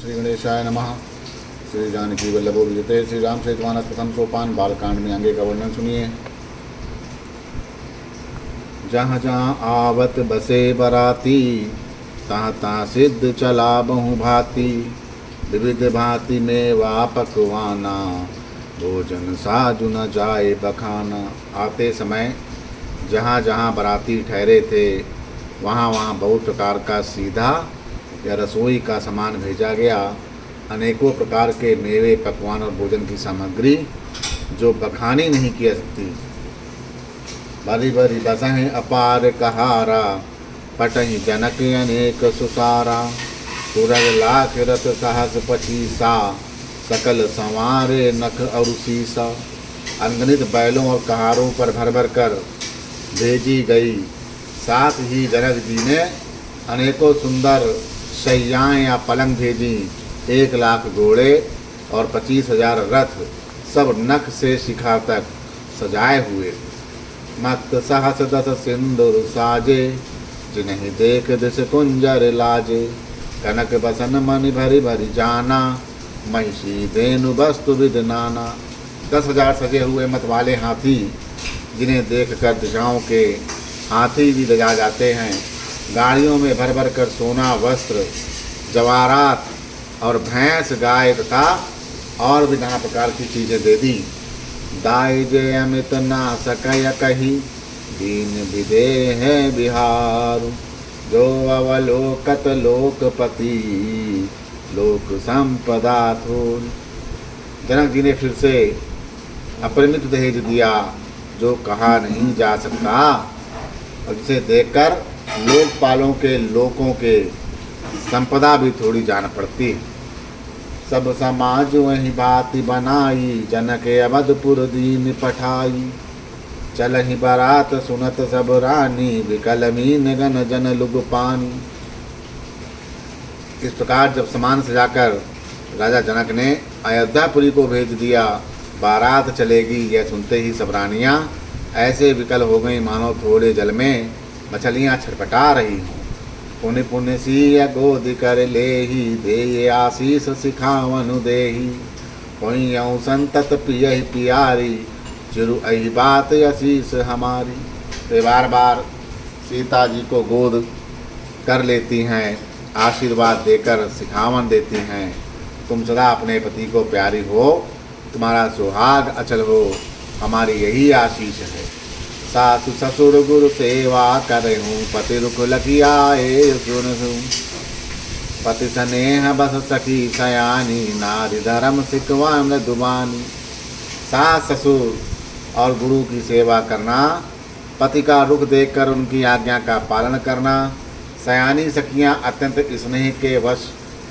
श्री गणेशाय नमः। श्री जानकी वल्लभो विजते। श्री राम चरितमानस प्रथम सोपान बालकांड में आगे का वर्णन सुनिए। जहाँ जहाँ आवत बसे बराती, तहाँ तहाँ सिद्ध चला बहु भांति। विविध भांति में वा पकवाना, भोजन साजु न जाए बखाना। आते समय जहाँ जहाँ बराती ठहरे थे, वहाँ वहाँ बहुत प्रकार का सीधा या रसोई का सामान भेजा गया। अनेकों प्रकार के मेवे, पकवान और भोजन की सामग्री जो बखानी नहीं की जा सकती। बारी बारी बसें अपार कहारा, पटहि जनक अनेक सुसारा। सूरज लाख रत सहस पचीसा, सकल संवारे नख और सीसा। अनगिनत बैलों और कहारों पर भर भर कर भेजी गई। साथ ही जनक जी ने अनेकों सुंदर शैयाएँ या पलंग भेजी। 1,00,000 घोड़े और 25,000 रथ, सब नख से शिखा तक सजाए हुए। मत सहस दस सिंदूर साजे, जिन्हें देख दिस कुंजर लाजे। कनक बसन मन भरी भरी जाना, महिषी धेनु वस्तु विद नाना। 10,000 सजे हुए मत वाले हाथी, जिन्हें देखकर दिशाओं के हाथी भी लजा जाते हैं। गाड़ियों में भर भर कर सोना, वस्त्र, जवाहरात और भैंस, गाय तथा और भी नाना प्रकार की चीज़ें दे दी। दाय जय अमित ना सकय कही, दीन विदेह है बिहार। जो अवलोकत लोकपति, लोक संपदा थोर। जनक जी ने फिर से अपरिमित दहेज दिया, जो कहा नहीं जा सकता, और जिसे देखकर लोकपालों के लोगों के संपदा भी थोड़ी जान पड़ती। सब समाज वही बात बनाई, जनक अवधपुर दीन पठाई। चलहि बारात सुनत सब रानी, विकल मीन गन जन लुग पानी। इस प्रकार जब सामान सजाकर राजा जनक ने अयोध्यापुरी को भेज दिया, बारात चलेगी यह सुनते ही सब रानियाँ ऐसे विकल हो गई मानो थोड़े जल में मछलियाँ छटपटा रही हों। पुण्य पुण्य सी गोद कर ले ही, दे आशीष सिखावनु देही। कोई संतत पियहि पियारी, चिरु अहि बात आशीष हमारी। वे बार बार सीता जी को गोद कर लेती हैं, आशीर्वाद देकर सिखावन देती हैं। तुम सदा अपने पति को प्यारी हो, तुम्हारा सुहाग अचल हो, हमारी यही आशीष है। सासु ससुर गुरु सेवा करहूँ, पति रुख लखियाए सुनहूँ। पति स्नेह बस सखी सयानी, नारी धर्म सिखवा मृदुबानी। सास ससुर और गुरु की सेवा करना, पति का रुख देखकर उनकी आज्ञा का पालन करना। सयानी सखियाँ अत्यंत स्नेह के वश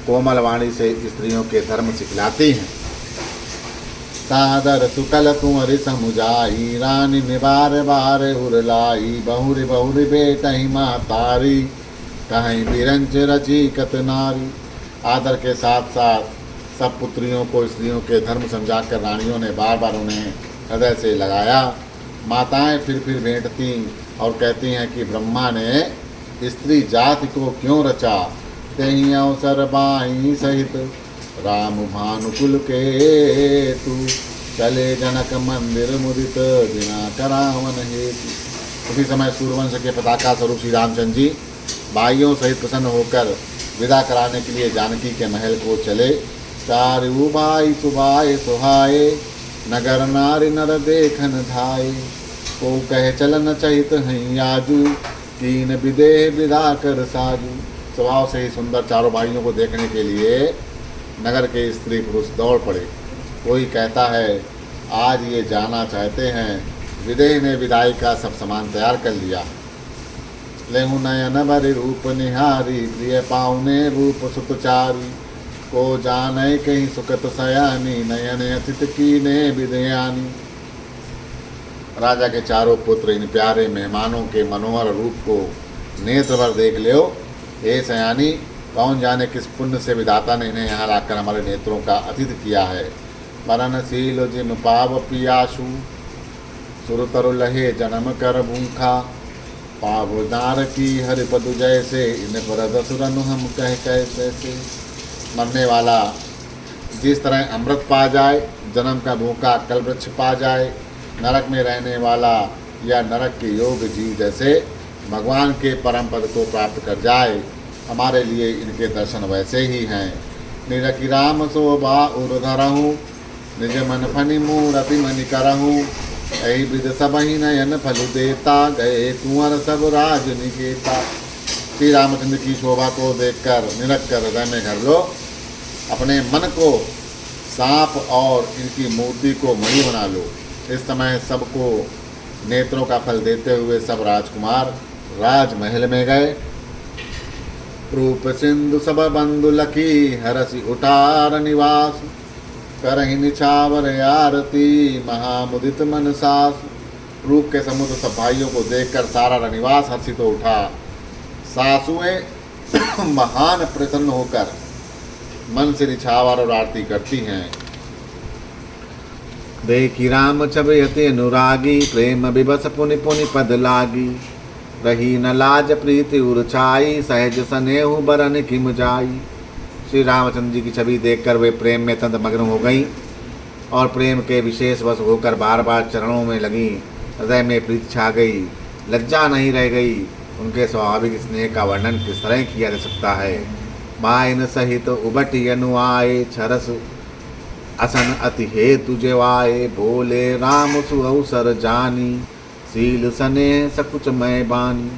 कोमल वाणी से स्त्रियों के धर्म सिखलाती हैं। सादर सुकल कुंवरी समुझाई, रानी निबार बार उरलाई। बहुरी बहुरी बेटही मातारी, कहीं बिरंच रची कत नारी। आदर के साथ साथ सब पुत्रियों को स्त्रियों के धर्म समझाकर रानियों ने बार बार उन्हें हृदय से लगाया। माताएं फिर भेंटती और कहती हैं कि ब्रह्मा ने स्त्री जाति को क्यों रचा। तेहि अवसर बाई सहित, राम भानुकुल के तू। चले जनक मंदिर मुदित, बिना करावन हेतु। उसी समय सूर्यवंश के पताका स्वरूप श्री रामचंद्र जी भाइयों सहित प्रसन्न होकर विदा कराने के लिए जानकी के महल को चले। चारु बाई सुबाए सुहाए, नगर नारी नर देखन धाये। को कहे चलन चहित हैं आजू, तीन विदेह विदा कर साजू। स्वभाव से ही सुंदर चारों भाइयों को देखने के लिए नगर के स्त्री पुरुष दौड़ पड़े। कोई कहता है आज ये जाना चाहते हैं। विदेह ने विदाई का सब सामान तैयार कर लिया। लेहु नयन भरि रूप निहारी, प्रिय पाहुने रूप सुतचारी। को जाने कहीं सुखत सयानी, नयन अतिथ कीने विदयानी। राजा के चारों पुत्र इन प्यारे मेहमानों के मनोहर रूप को नेत्र भर देख लो। हे सयानी, कौन जाने किस पुण्य से विधाता ने इन्हें यहाँ लाकर हमारे नेत्रों का अतिथि किया है। मरणशील जिम पाव पियासु, सुरतरु लहे जन्म कर भूखा। पावदार की हरिपदु जैसे, इन पर दसुरनु हम कह कैसे। मरने वाला जिस तरह अमृत पा जाए, जन्म का भूखा कल्पवृक्ष पा जाए, नरक में रहने वाला या नरक के योग जीव जैसे भगवान के परम पद को प्राप्त कर जाए, हमारे लिए इनके दर्शन वैसे ही हैं। निरखि राम शोभा उर्धरहूँ, निज मन फनि मूरति मनि करहूँ, यही विध सब ही नयन फल देता, गए कुंवर सब राज निकेता। श्री रामचंद्र की शोभा को देखकर निरख कर हृदय में घर लो, अपने मन को सांप और इनकी मूर्ति को मणि बना लो। इस समय सबको नेत्रों का फल देते हुए सब राजकुमार राजमहल में गए। रूप सिंधु सब बंधु लखी, हरसि उठार निवास, करहि निछावर आरती, महामुदित मन सास। रूप के समुद्र सब भाइयों को देखकर सारा रनिवास हर्षित हो उठा। सासुएं महान प्रसन्न होकर मन से निछावर और आरती करती हैं। देखी राम छवि अनुरागी, प्रेम विवश पुनि पुनि पद लागी, रही न लाज प्रीति उर्छाई, सहज स्नेहु बरन किम जाई। श्री रामचंद्र जी की छवि देखकर वे प्रेम में तंद मग्न हो गईं और प्रेम के विशेष वश होकर बार बार चरणों में लगी। हृदय में प्रीति छा गई, लज्जा नहीं रह गई। उनके स्वाभाविक स्नेह का वर्णन किस तरह किया जा सकता है। मायन सहित उबटी अनुआए, छरस असन अति हेतु जेवाए, बोले राम सुअवसर जानी, सील सने सकुच मैं बानी।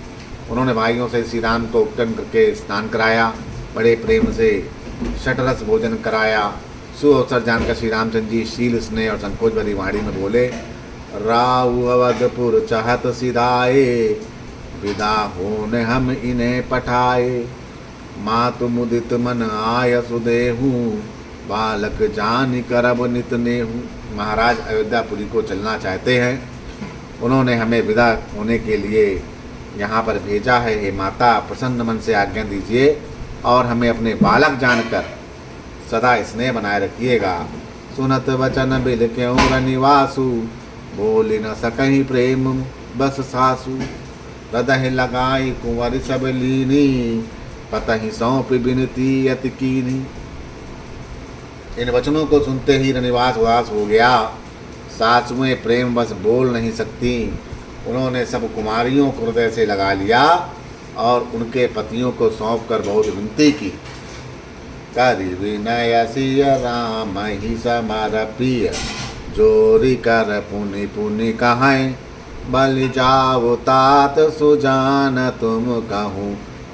उन्होंने भाइयों से श्री राम को उपटन करके स्नान कराया, बड़े प्रेम से षटरस भोजन कराया। सुअवसर जानकर श्री रामचंद्र जी शील स्नेह और संकोच भरी वाणी में बोले, राउ अवधपुर चाहत सिधाए, विदा होने हम इन्हें पठाए। मातु मुदित मन आय सुदेहू, बालक जान करब नित नेहू। महाराज अयोध्यापुरी को चलना चाहते हैं, उन्होंने हमें विदा होने के लिए यहाँ पर भेजा है। हे माता, प्रसन्न मन से आज्ञा दीजिए और हमें अपने बालक जानकर सदा स्नेह बनाए रखिएगा। सुनत वचन बिल क्यों रनिवासु, बोल न सकहीं प्रेम बस सासु। हृदय लगाई कुंवर सब लीनी, पतहि सौंप बिनती अति कीनी। इन वचनों को सुनते ही रनिवास उदास हो गया। सासुएं प्रेम बस बोल नहीं सकती। उन्होंने सब कुमारियों को हृदय से लगा लिया और उनके पतियों को सौंप कर बहुत विनती की। करि विनय सिय राम ही समर प्रिय, जोरी कर पुनि पुनि कहें, बलि जाओ तात सुजान तुम कहूँ,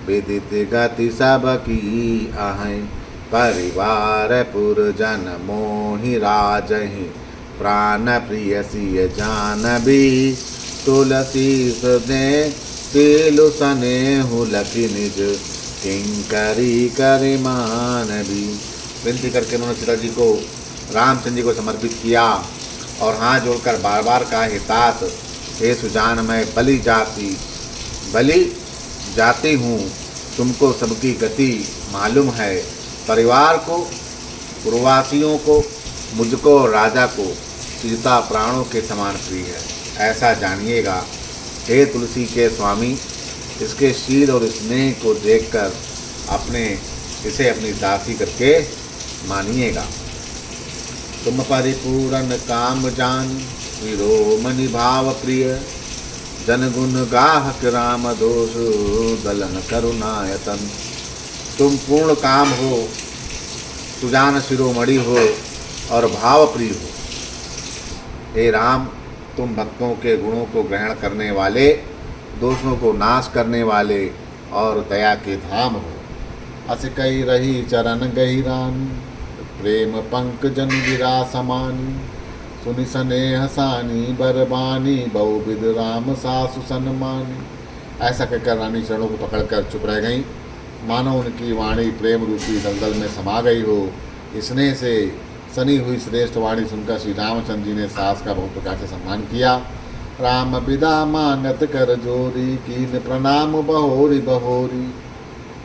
विदित गति सब की आहें। परिवार पुरजन मोहि राजहि, प्राण प्रिय सिय जानबी, तुलसी सने सीलु सनेहु लखि निज, किंकरी करि मानबी। विनती करके उन्होंने सीता जी को रामचंद्र जी को समर्पित किया और हाथ जोड़कर बार बार कहा, हे तात, हे सुजान, मैं बलि जाती हूँ, तुमको सबकी गति मालूम है। परिवार को, पूर्ववासियों को, मुझको, राजा को सीता प्राणों के समान प्रिय है, ऐसा जानिएगा। हे तुलसी के स्वामी, इसके शील और स्नेह को देखकर इसे अपनी दासी करके मानिएगा। तुम परिपूर्ण काम जान, विरोमणि भाव प्रिय, जन गुण गाहक राम दोष, दलन करुणायतन। तुम पूर्ण काम हो, सुजान शिरोमणि हो और भाव प्रिय हो। हे राम, तुम भक्तों के गुणों को ग्रहण करने वाले, दोषों को नाश करने वाले और दया के धाम हो। अस कई रही चरण गहिरानी, प्रेम पंकजन गिरा समानी, सुनि स्नेह सानी बरबानी, बहुविध राम सासु सन्मानी। ऐसा कहकर रानी चरणों को पकड़कर चुप रह गईं, मानो उनकी वाणी प्रेम रूपी दलदल में समा गई हो। स्नेह से सनी हुई श्रेष्ठ वाणी सुनकर श्री रामचंद्र जी ने सास का बहुत प्रकार से सम्मान किया। राम विदा मानत कर जोरी, कीन प्रणाम बहोरी बहोरी,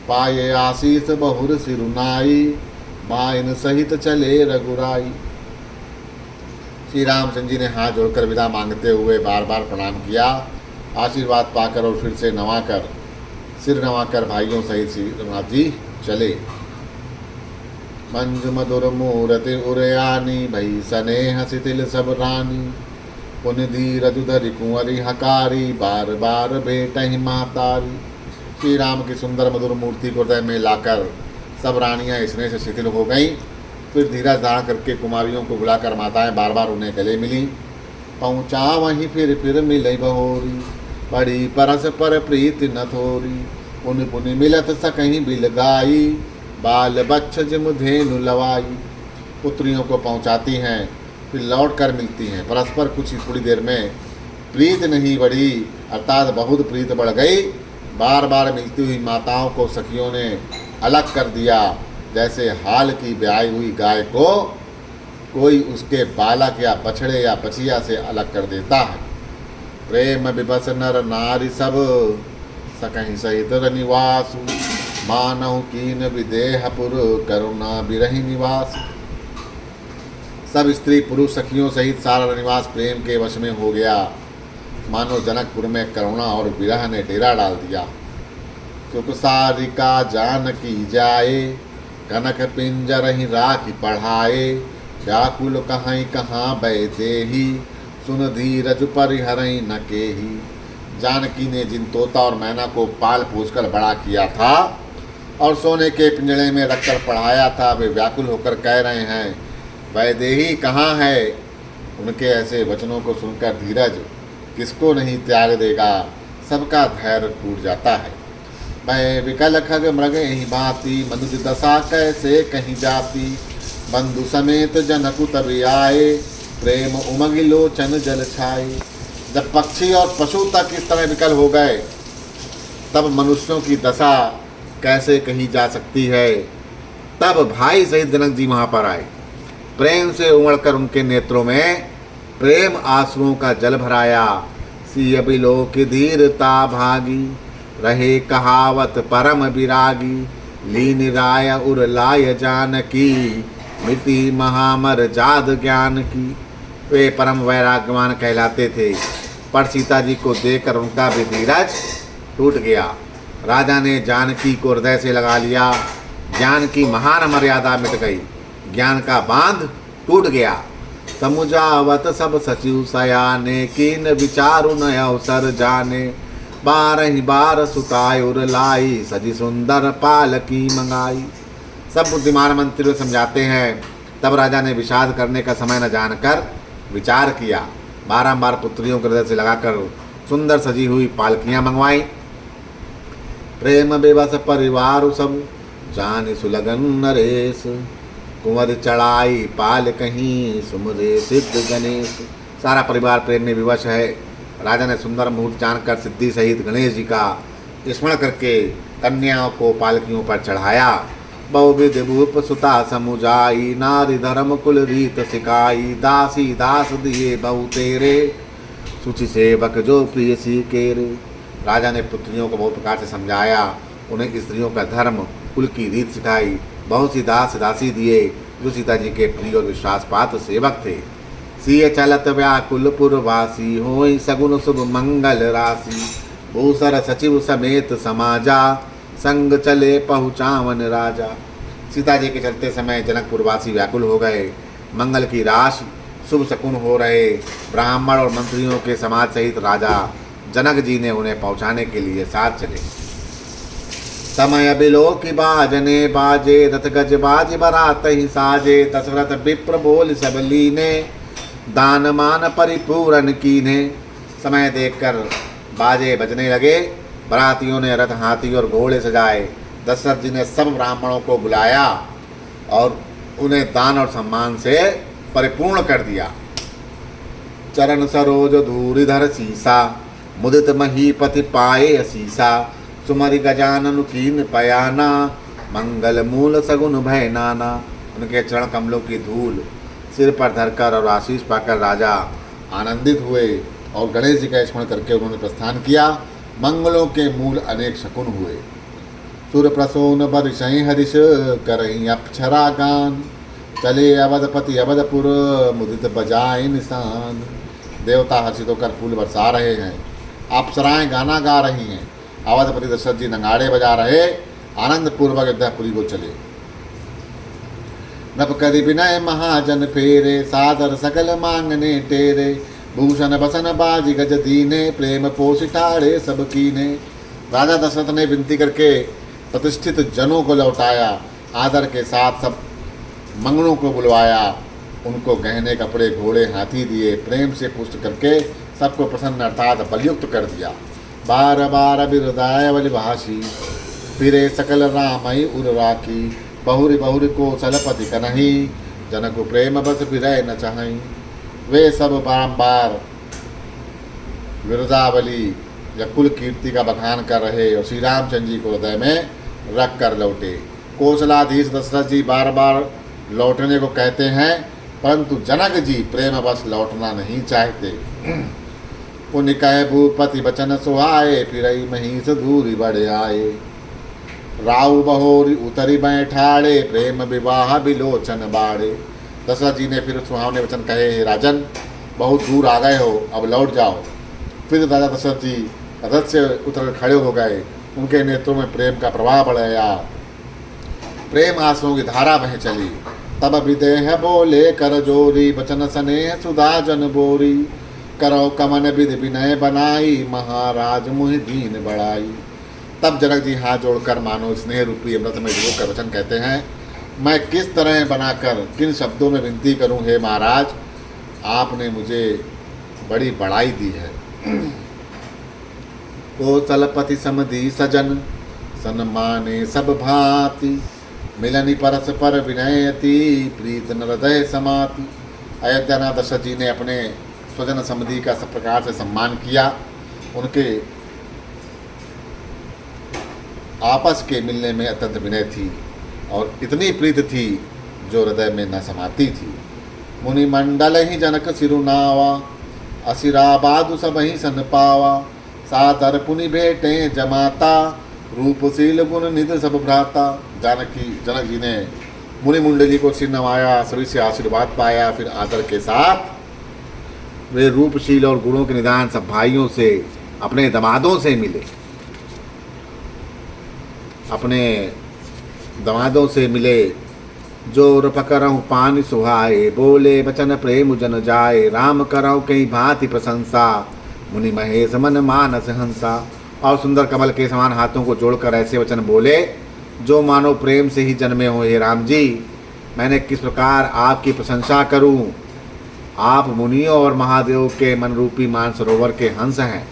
पाये आशीष बहुर सिरुनाई, माइन सहित चले रघुराई। श्री रामचंद्र जी ने हाथ जोड़कर विदा मांगते हुए बार बार प्रणाम किया। आशीर्वाद पाकर और फिर से नवाकर, सिर नवाकर भाइयों सहित श्री रघुनाथ जी चले। मंज मधुर मूरति उरयानी, भई स्नेह शिथिल सब रानी। पुन धीरज धरि कुंवरी हकारी, बार बार भेटहि मातारी। श्री राम की सुंदर मधुर मूर्ति को हृदय में लाकर सब रानियां स्नेह से शिथिल हो गईं। फिर धीरज धारण करके कुमारियों को बुलाकर माताएं बार बार उन्हें गले मिली। पहुँचा वहीं फिर मिलई बहोरी, बड़ी परस पर प्रीति न थोरी। पुन पुन मिलत सकहीं बिल गाई, बाल बच्छ जिम धेनु लवाई। पुत्रियों को पहुँचाती हैं, फिर लौट कर मिलती हैं। परस्पर कुछ ही थोड़ी देर में प्रीत नहीं बढ़ी, अर्थात बहुत प्रीत बढ़ गई। बार बार मिलती हुई माताओं को सखियों ने अलग कर दिया, जैसे हाल की ब्याई हुई गाय को कोई उसके बालक या बछड़े या बछिया से अलग कर देता है। प्रेम विवश नर नारी सब, सकहीं सहित निवासु। मानहु कीन विदेहपुर, करुणा बिरहि निवास। सब स्त्री पुरुष सखियों सहित सारा निवास प्रेम के वश में हो गया। मानो जनकपुर में करुणा और विरह ने डेरा डाल दिया। सुख सारिका जानकी जाए, कनक पिंजर ही राखी पढ़ाए। व्याकुल कहीं कहाँ बैदेही, सुन धीरज परिहरई न केही। जानकी ने जिन तोता और मैना को पाल पोस कर बड़ा किया था और सोने के पिंजड़े में रखकर पढ़ाया था, वे व्याकुल होकर कह रहे हैं वैदेही कहाँ है। उनके ऐसे वचनों को सुनकर धीरज किसको नहीं त्याग देगा, सबका धैर्य टूट जाता है। मैं विकल खग मृग यही भांति, मनुज दशा कैसे कहीं जाती। बंधु समेत जनकु तब आए, प्रेम उमग लोचन जल छाए। जब पक्षी और पशु तक इस तरह विकल हो गए, तब मनुष्यों की दशा कैसे कही जा सकती है। तब भाई सहित जनक जी वहाँ पर आए। प्रेम से उमड़कर उनके नेत्रों में प्रेम आंसुओं का जल भराया। सिय बिलोक धीरता भागी, रहे कहावत परम विरागी। लीन राय उर लाय जानकी, मिति महामर जाद ज्ञान की। वे परम वैराग्यवान कहलाते थे, पर सीता जी को देखकर उनका भी धीरज टूट गया। राजा ने जानकी को हृदय से लगा लिया। ज्ञान की महान मर्यादा मिट गई, ज्ञान का बांध टूट गया। समुझावत सब सचिव सयाने, कीन विचारु न अवसर जाने। बारही बार सुतायुर लाई, सजी सुंदर पालकी मंगाई। सब बुद्धिमान मंत्री समझाते हैं, तब राजा ने विषाद करने का समय न जानकर विचार किया। बारंबार पुत्रियों के हृदय से लगाकर सुंदर सजी हुई पालकियां मंगवाई। प्रेम बेबस परिवार सब, जान सुलगन नरेश। कुंवर चढ़ाई पाल कहीं, सुमरे सिद्ध गणेश। सारा परिवार प्रेम में विवश है। राजा ने सुंदर मुहूर्त जानकर सिद्धि सहित गणेश जी का स्मरण करके कन्याओं को पालकियों पर चढ़ाया। बहुविध भूप सुता समुझाई, नारी धर्म कुल रीत सिखाई। दासी दास दिए बहु तेरे, सुचि सेवक जो प्रिय सी केरे। राजा ने पुत्रियों को बहुत प्रकार से समझाया, उन्हें स्त्रियों का धर्म कुल की रीत सिखाई। बहुत सी दास दासी दिए जो सीता जी के प्रिय और विश्वास पात्र सेवक थे। सिय चलत व्याकुल पुरवासी, होई सगुन शुभ मंगल राशि। भूसर सचिव समेत समाजा, संग चले पहुँचावन राजा। सीता जी के चलते समय जनकपुरवासी व्याकुल हो गए। मंगल की राशि, शुभ शकुन हो रहे। ब्राह्मण और मंत्रियों के समाज सहित राजा जनक जी ने उन्हें पहुँचाने के लिए साथ चले। समय बिलो की बाजने बाजे, रथ गज बाज बरात ही साजे। दशरथ विप्र बोल सब लीने, दान मान परिपूर्ण कीने। समय देखकर बाजे बजने लगे। बरातियों ने रथ हाथी और घोड़े सजाए। दशरथ जी ने सब ब्राह्मणों को बुलाया और उन्हें दान और सम्मान से परिपूर्ण कर दिया। चरण सरोज धूरिधर सीसा, मुदित महीपति पाए असीसा। सुमरि गजानन कीन पयाना, मंगल मूल सगुन भय नाना। उनके चरण कमलों की धूल सिर पर धरकर और आशीष पाकर राजा आनंदित हुए और गणेश जी का स्मरण करके उन्होंने प्रस्थान किया। मंगलों के मूल अनेक शकुन हुए। सुर प्रसोन बरिशहि हरिश, करही अक्षरा गान। चले अवधपति अवधपुर, मुदित बजाए निशान। देवता हर्षित होकर फूल बरसा रहे हैं, अप्सराएं गाना गा रही हैं। अवधपति दशरथ जी नगाड़े बजा रहे, आनंद पूर्वक अयोध्यापुरी को चले। नभ करि विनय महाजन फेरे, सादर सकल मांगने टेरे। भूषण बसन बाज गज दीने, प्रेम पोषिठाड़े सब कीने। राजा दशरथ ने विनती करके प्रतिष्ठित जनों को लौटाया, आदर के साथ सब मंगनों को बुलवाया, उनको गहने कपड़े घोड़े हाथी दिए, प्रेम से पुष्ट करके सबको प्रसन्न अर्थात बलयुक्त कर दिया। बार बार बिरदाय बलि भाषी, फिरे सकल रामई उर राखी। बहुरी बहुरी को सलपति कनही, जनक प्रेम बस फिरय न चाहई। वे सब बारंबार विरदावली या कुल कीर्ति का बखान कर रहे और श्री रामचंद्र जी को हृदय में रख कर लौटे। कौशलाधीश दशरथ जी बार बार लौटने को कहते हैं, परंतु जनक जी प्रेम बस लौटना नहीं चाहते। पुण्य कह भूपति बचन सुहाए, फिरई महीस दूरी बढ़ आए। राउ बहोरी उतरी बैठाड़े, प्रेम विवाह बिलोचन बाड़े। दशरथ जी ने फिर सुहावने वचन कहे, हे राजन बहुत दूर आ गए हो, अब लौट जाओ। फिर राजा दशरथ जी रथ से उतर खड़े हो गए, उनके नेत्रों में प्रेम का प्रवाह बढ़ गया, प्रेम आंसुओं की धारा बह चली। तब विदेह बोले कर जोरी, बचन स्नेह सुधा जन बोरी। करो कमन विधि विनय बनाई, महाराज मुहि दीन बढ़ाई। तब जनक जी हाथ जोड़कर मानो स्नेह रूपी अमृत में डूबकर वचन कहते हैं, मैं किस तरह बनाकर किन शब्दों में विनती करूं, हे महाराज आपने मुझे बड़ी बड़ाई दी है। कौशलपति समधि सजन, सन्माने सब भांति। मिलनि परस्पर विनयति, प्रीत न हृदय समाति। अयोध्यानाथ दशरथ जी ने अपने स्वजन समधि का सब प्रकार से सम्मान किया। उनके आपस के मिलने में अत्यंत विनय थी और इतनी प्रीत थी जो हृदय में न समाती थी। मुनि मंडल ही जनक सिरुनावा, असिराबादु सब ही सन पावा। सादर पुनि भेटे जमाता, रूपशील गुण निध सब भ्राता। जनक जी ने मुनि मुंडली को सिर नवाया, सभी से आशीर्वाद पाया। फिर आदर के साथ वे रूपशील और गुणों के निदान सब भाइयों से, अपने दमादों से मिले, अपने दमादों से मिले। जोर पकरऊँ पानी सुहाए, बोले बचन प्रेम जन जाए। राम करऊँ कई भांति प्रशंसा, मुनि महेश मन मानस हंसा। और सुंदर कमल के समान हाथों को जोड़कर ऐसे वचन बोले जो मानो प्रेम से ही जन्मे हो। हे राम जी, मैंने किस प्रकार आपकी प्रशंसा करूं। आप मुनियों और महादेव के मन रूपी मानसरोवर के हंस हैं।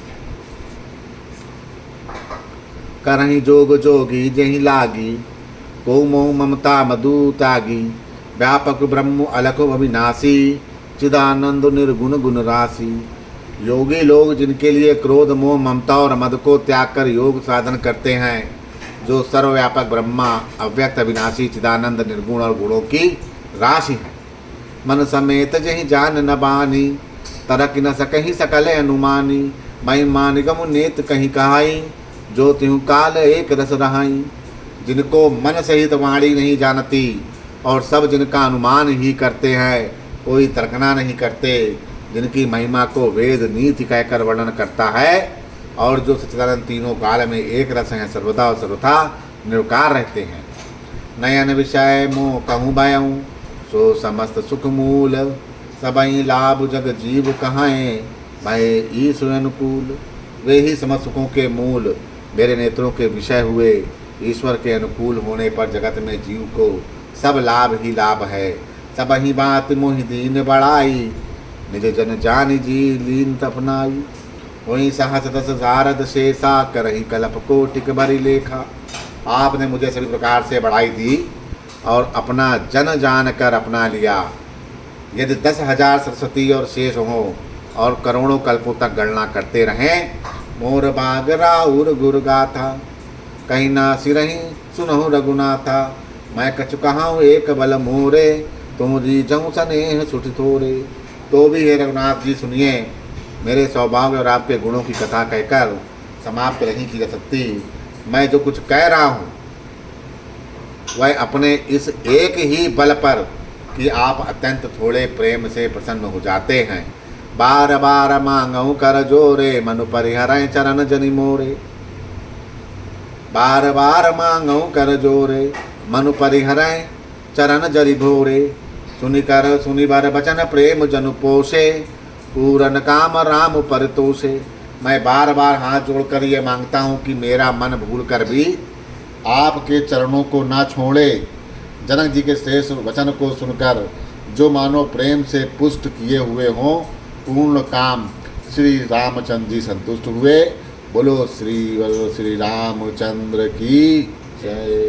करहीं जोग जोगी जहीं लागी, को मोह ममता मधु त्यागी। व्यापक ब्रह्म अलख अविनाशी, चिदानंद निर्गुण गुण राशि। योगी लोग जिनके लिए क्रोध मोह ममता और मद को त्याग कर योग साधन करते हैं, जो सर्वव्यापक ब्रह्मा अव्यक्त अविनाशी चिदानंद निर्गुण और गुणों की राशि है। मन समेत जहि जान न बानी, तरक न सकहि सकल अनुमानी। महिमा निगम नेत कहीं कहाई, जो त्यों काल एक रस रहाई। जिनको मन सहित वाणी नहीं जानती और सब जिनका अनुमान ही करते हैं, कोई तर्कना नहीं करते। जिनकी महिमा को वेद नीति कहकर वर्णन करता है और जो सच्चिदानंद तीनों काल में एक रस हैं, सर्वदा और सर्वथा निर्विकार रहते हैं। नयन विषय मोह कहूँ बयऊँ, सो समस्त सुख मूल। सबई लाभ जग जीव कहाएँ, भय ईश्वर अनुकूल। वे ही समस्त सुखों के मूल, मेरे नेत्रों के विषय हुए। ईश्वर के अनुकूल होने पर जगत में जीव को सब लाभ ही लाभ है। सब ही बात मोहि दीन बढ़ाई, निज जन जानि जी लीन तपनाई। वहीं सहस दस जारद शेषा, करही कल्प कोटिक बरी लेखा। आपने मुझे सभी प्रकार से बढ़ाई दी और अपना जन जान कर अपना लिया। यदि 10,000 सरस्वती और शेष हों और करोड़ों कल्पों तक गणना करते रहें, मोर बाग राउर गुर गाथा। कहीं ना सिरही सुनहु रघुनाथा। मैं कछु कहाऊँ एक बल मोरे, तुम रीझऊँ स्नेह सुठ थोरे। तो भी हे रघुनाथ जी सुनिए, मेरे सौभाग्य और आपके गुणों की कथा कहकर समाप्त नहीं की जा सकती। मैं जो कुछ कह रहा हूँ वह अपने इस एक ही बल पर कि आप अत्यंत थोड़े प्रेम से प्रसन्न हो जाते हैं। बार बार मांगऊँ कर जोरे, मनु परिहरें चरण जनि मोरे। बार बार मांगऊँ कर जोरे, मनु परिहरें चरण जरि भोरे। सुनिकर सुनिबर बचन प्रेम जनु पोषे। पूरन काम राम परितोषे। मैं बार बार हाथ जोड़कर ये मांगता हूँ कि मेरा मन भूल कर भी आपके चरणों को ना छोड़े। जनक जी के शेष वचन को सुनकर जो मानो प्रेम से पुष्ट किए हुए हों, पूर्ण काम श्री रामचंद्र जी संतुष्ट हुए। बोलो श्री रामचंद्र की जय।